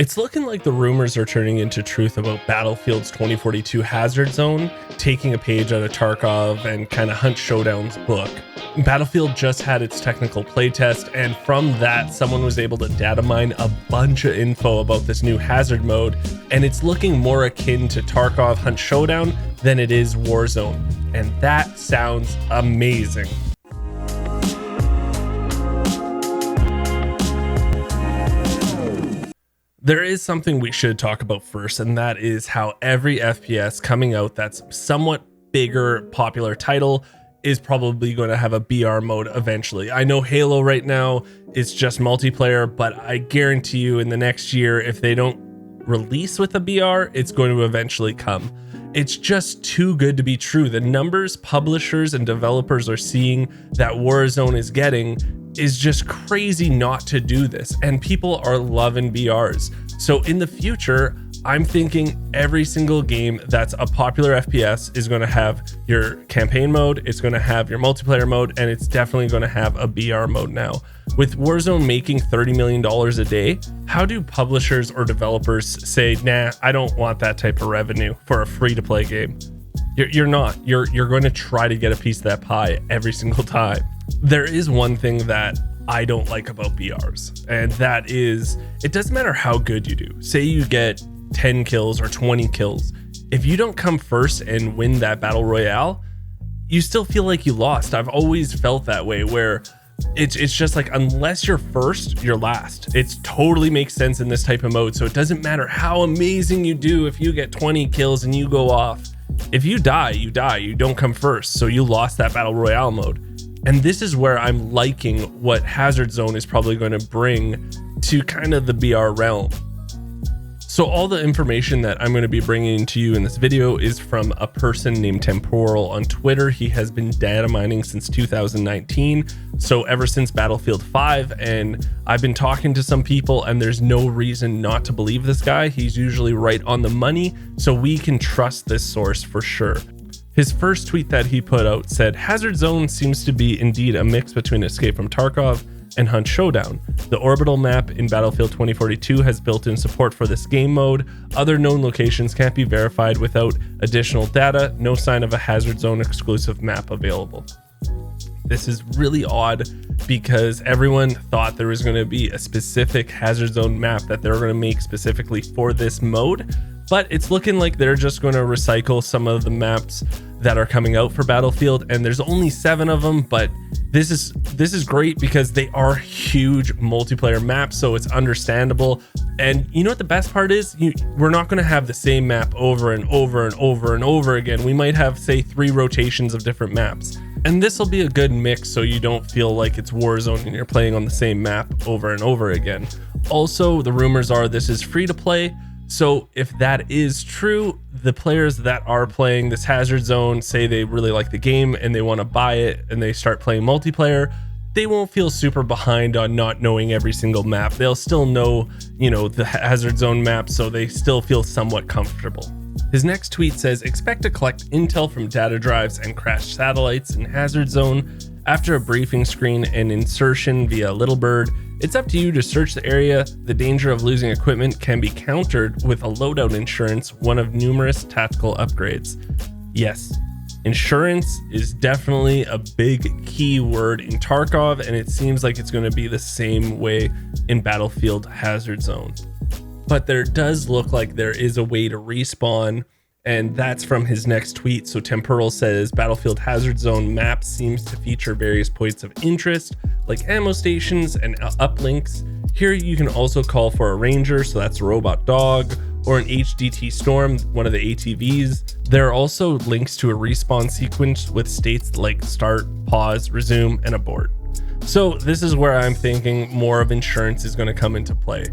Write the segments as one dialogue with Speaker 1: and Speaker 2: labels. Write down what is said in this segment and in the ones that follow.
Speaker 1: It's looking like the rumors are turning into truth about Battlefield's 2042 Hazard Zone, taking a page out of Tarkov and kind of Hunt Showdown's book. Battlefield just had its technical playtest, and from that, someone was able to data mine a bunch of info about this new Hazard mode, and it's looking more akin to Tarkov Hunt Showdown than it is Warzone, and that sounds amazing. There is something we should talk about first, and that is how every FPS coming out that's somewhat bigger, popular title is probably going to have a BR mode eventually. I know Halo right now is just multiplayer, but I guarantee you in the next year, if they don't release with a BR, it's going to eventually come. It's just too good to be true. The numbers publishers and developers are seeing that Warzone is getting is just crazy not to do this, and people are loving BRs. So in the future, I'm thinking every single game that's a popular FPS is going to have your campaign mode, it's going to have your multiplayer mode, and it's definitely going to have a BR mode now. With Warzone making $30 million a day, how do publishers or developers say, nah, I don't want that type of revenue for a free-to-play game? You're not. You're going to try to get a piece of that pie every single time. There is one thing that I don't like about BRs, and that is it doesn't matter how good you do. Say you get 10 kills or 20 kills. If you don't come first and win that battle royale, you still feel like you lost. I've always felt that way, where it's just like, unless you're first, you're last. It totally makes sense in this type of mode. So it doesn't matter how amazing you do. If you get 20 kills and you go off, if you die, you die. You don't come first, so you lost that battle royale mode. And this is where I'm liking what Hazard Zone is probably going to bring to kind of the BR realm. So all the information that I'm going to be bringing to you in this video is from a person named Temporal on Twitter. He has been data mining since 2019, so ever since Battlefield 5, and I've been talking to some people, and there's no reason not to believe this guy. He's usually right on the money, so we can trust this source for sure. His first tweet that he put out said, Hazard Zone seems to be indeed a mix between Escape from Tarkov and Hunt Showdown. The orbital map in Battlefield 2042 has built-in support for this game mode. Other known locations can't be verified without additional data. No sign of a Hazard Zone exclusive map available. This is really odd because everyone thought there was going to be a specific Hazard Zone map that they're going to make specifically for this mode, but it's looking like they're just going to recycle some of the maps that are coming out for Battlefield, and there's only 7 of them, but this is great because they are huge multiplayer maps, so it's understandable. And you know what the best part is? We're not going to have the same map over and over and over and over again. We might have, say, 3 rotations of different maps, and this will be a good mix so you don't feel like it's Warzone and you're playing on the same map over and over again. Also, the rumors are this is free to play. So if that is true, the players that are playing this Hazard Zone, say they really like the game and they want to buy it and they start playing multiplayer, they won't feel super behind on not knowing every single map. They'll still know, the Hazard Zone map, so they still feel somewhat comfortable. His next tweet says, expect to collect intel from data drives and crashed satellites in Hazard Zone. After a briefing screen and insertion via Little Bird, it's up to you to search the area. The danger of losing equipment can be countered with a loadout insurance, one of numerous tactical upgrades. Yes, insurance is definitely a big key word in Tarkov, and it seems like it's going to be the same way in Battlefield Hazard Zone. But there does look like there is a way to respawn, and that's from his next tweet. So Temporal says, Battlefield Hazard Zone map seems to feature various points of interest like ammo stations and uplinks. Here you can also call for a ranger, so that's a robot dog, or an HDT Storm, one of the ATVs. There are also links to a respawn sequence with states like start, pause, resume, and abort. So this is where I'm thinking more of insurance is going to come into play.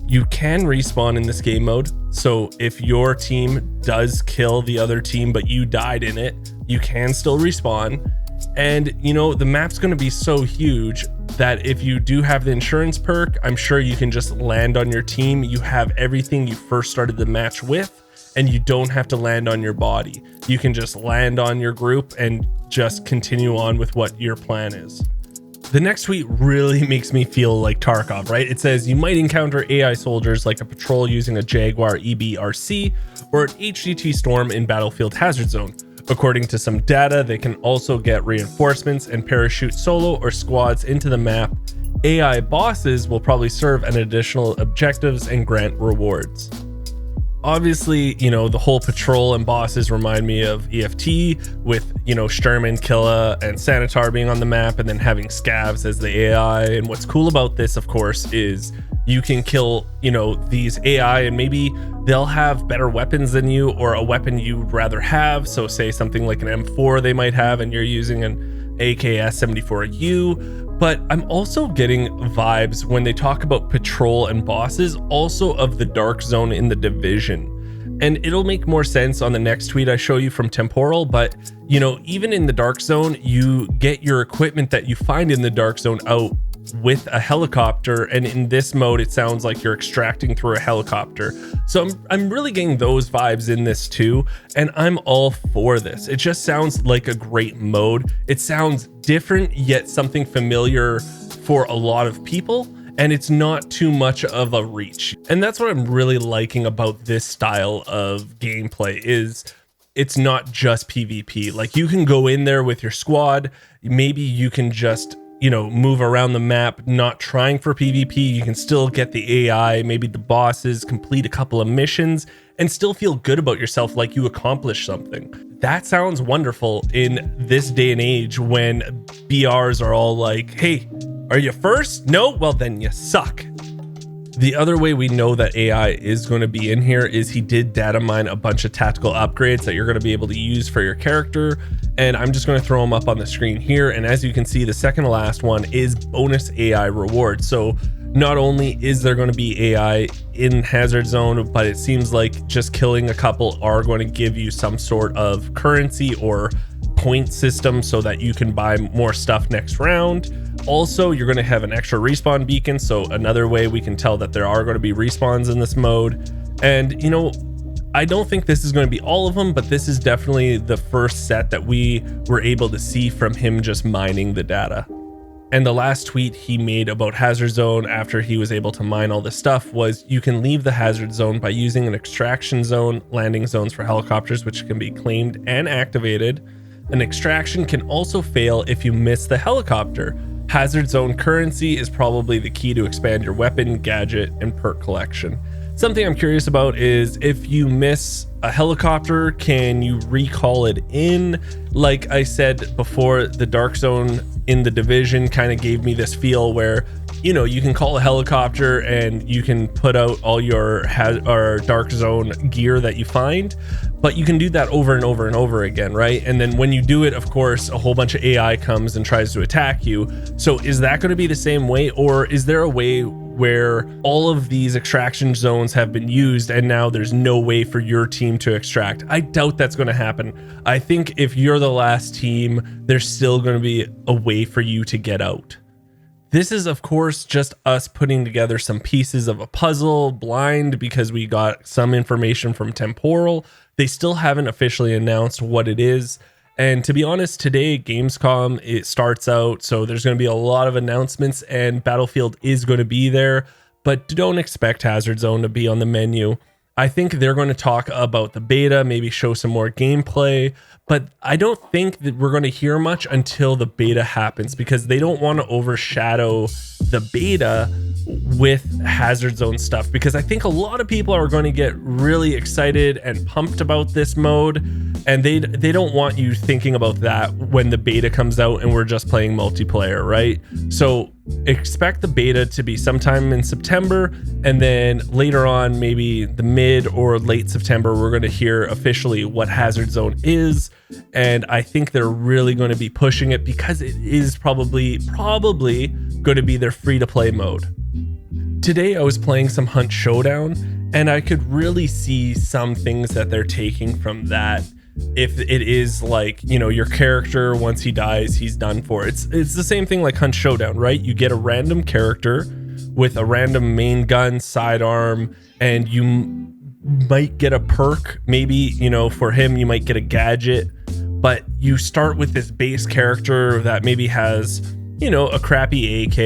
Speaker 1: You can respawn in this game mode, so if your team does kill the other team but you died in it, you can still respawn. And the map's going to be so huge that if you do have the insurance perk, I'm sure you can just land on your team. You have everything you first started the match with, and you don't have to land on your body. You can just land on your group and just continue on with what your plan is. The next tweet really makes me feel like Tarkov, right? It says you might encounter AI soldiers like a patrol using a Jaguar EBRC or an HDT Storm in Battlefield Hazard Zone. According to some data, they can also get reinforcements and parachute solo or squads into the map. AI bosses will probably serve an additional objectives and grant rewards. Obviously, the whole patrol and bosses remind me of EFT with, Sturman, Killa, and Sanitar being on the map and then having Scavs as the AI. And what's cool about this, of course, is you can kill, these AI and maybe they'll have better weapons than you or a weapon you'd rather have. So say something like an M4 they might have and you're using an AKS-74U. But I'm also getting vibes when they talk about patrol and bosses also of the dark zone in the Division. And it'll make more sense on the next tweet I show you from Temporal, but even in the dark zone, you get your equipment that you find in the dark zone out with a helicopter, and in this mode it sounds like you're extracting through a helicopter. So I'm really getting those vibes in this too, and I'm all for this. It just sounds like a great mode. It sounds different yet something familiar for a lot of people, and it's not too much of a reach. And that's what I'm really liking about this style of gameplay is it's not just PvP. Like you can go in there with your squad, maybe you can just move around the map, not trying for PvP. You can still get the AI, maybe the bosses, complete a couple of missions, and still feel good about yourself like you accomplished something. That sounds wonderful in this day and age when BRs are all like, hey, are you first? No? Well, then you suck. The other way we know that AI is going to be in here is he did data mine a bunch of tactical upgrades that you're going to be able to use for your character. And I'm just going to throw them up on the screen here. And as you can see, the second to last one is bonus AI reward. So not only is there going to be AI in Hazard Zone, but it seems like just killing a couple are going to give you some sort of currency or point system so that you can buy more stuff next round. Also, you're going to have an extra respawn beacon, so another way we can tell that there are going to be respawns in this mode. And I don't think this is going to be all of them, but this is definitely the first set that we were able to see from him just mining the data. And the last tweet he made about Hazard Zone after he was able to mine all this stuff was you can leave the Hazard Zone by using an extraction zone, landing zones for helicopters, which can be claimed and activated. An extraction can also fail if you miss the helicopter. Hazard Zone currency is probably the key to expand your weapon, gadget, and perk collection. Something I'm curious about is if you miss a helicopter, can you recall it in? Like I said before, the Dark Zone in the Division kind of gave me this feel where, you can call a helicopter and you can put out all your Dark Zone gear that you find, but you can do that over and over and over again, right? And then when you do it, of course, a whole bunch of AI comes and tries to attack you. So is that going to be the same way, or is there a way where all of these extraction zones have been used and now there's no way for your team to extract? I doubt that's going to happen. I think if you're the last team, there's still going to be a way for you to get out. This is, of course, just us putting together some pieces of a puzzle blind because we got some information from Temporal. They still haven't officially announced what it is. And to be honest, today, Gamescom, it starts out, so there's going to be a lot of announcements and Battlefield is going to be there, but don't expect Hazard Zone to be on the menu. I think they're going to talk about the beta, maybe show some more gameplay, but I don't think that we're going to hear much until the beta happens because they don't want to overshadow the beta with Hazard Zone stuff, because I think a lot of people are going to get really excited and pumped about this mode, and they don't want you thinking about that when the beta comes out and we're just playing multiplayer, right? So expect the beta to be sometime in September, and then later on, maybe the mid or late September, we're going to hear officially what Hazard Zone is. And I think they're really going to be pushing it because it is probably going to be their free-to-play mode. Today I was playing some Hunt Showdown, and I could really see some things that they're taking from that. If it is like, your character, once he dies, he's done for. It's the same thing like Hunt Showdown, right? You get a random character with a random main gun, sidearm, and you might get a perk. Maybe, for him, you might get a gadget, but you start with this base character that maybe has, you know, a crappy AK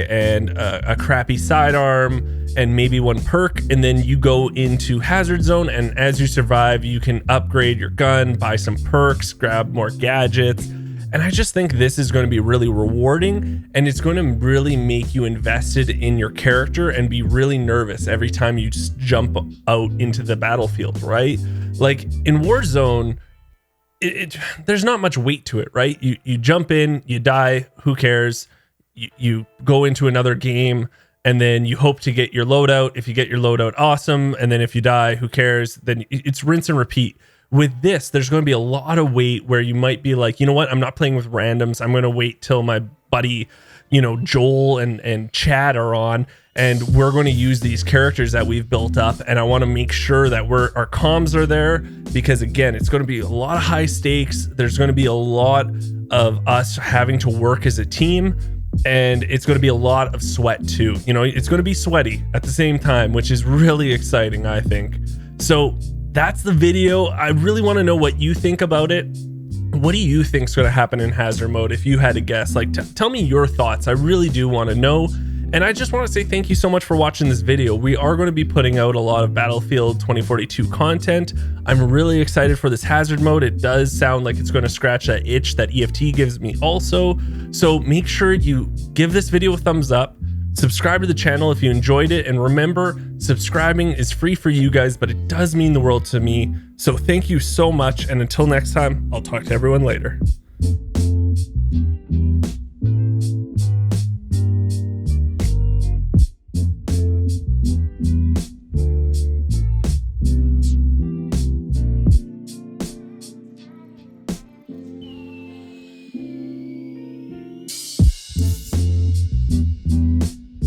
Speaker 1: and a crappy sidearm and maybe one perk, and then you go into Hazard Zone, and as you survive, you can upgrade your gun, buy some perks, grab more gadgets. And I just think this is going to be really rewarding, and it's going to really make you invested in your character and be really nervous every time you just jump out into the battlefield, right? Like in Warzone, there's not much weight to it, right? You jump in, you die, who cares? You go into another game, and then you hope to get your loadout. If you get your loadout, awesome. And then if you die, who cares? Then it's rinse and repeat. With this, there's going to be a lot of weight where you might be like, you know what? I'm not playing with randoms. I'm going to wait till my buddy, you know, Joel and Chad are on, and we're going to use these characters that we've built up. And I want to make sure that our comms are there, because again, it's going to be a lot of high stakes. There's going to be a lot of us having to work as a team. And it's going to be a lot of sweat too. You know, it's going to be sweaty at the same time, which is really exciting, I think. So that's the video. I really want to know what you think about it. What do you think is going to happen in Hazard mode? If you had to guess, like, tell me your thoughts. I really do want to know. And I just want to say thank you so much for watching this video. We are going to be putting out a lot of Battlefield 2042 content. I'm really excited for this Hazard mode. It does sound like it's going to scratch that itch that EFT gives me also. So make sure you give this video a thumbs up, subscribe to the channel if you enjoyed it, and remember, subscribing is free for you guys, but it does mean the world to me. So thank you so much, and until next time, I'll talk to everyone later.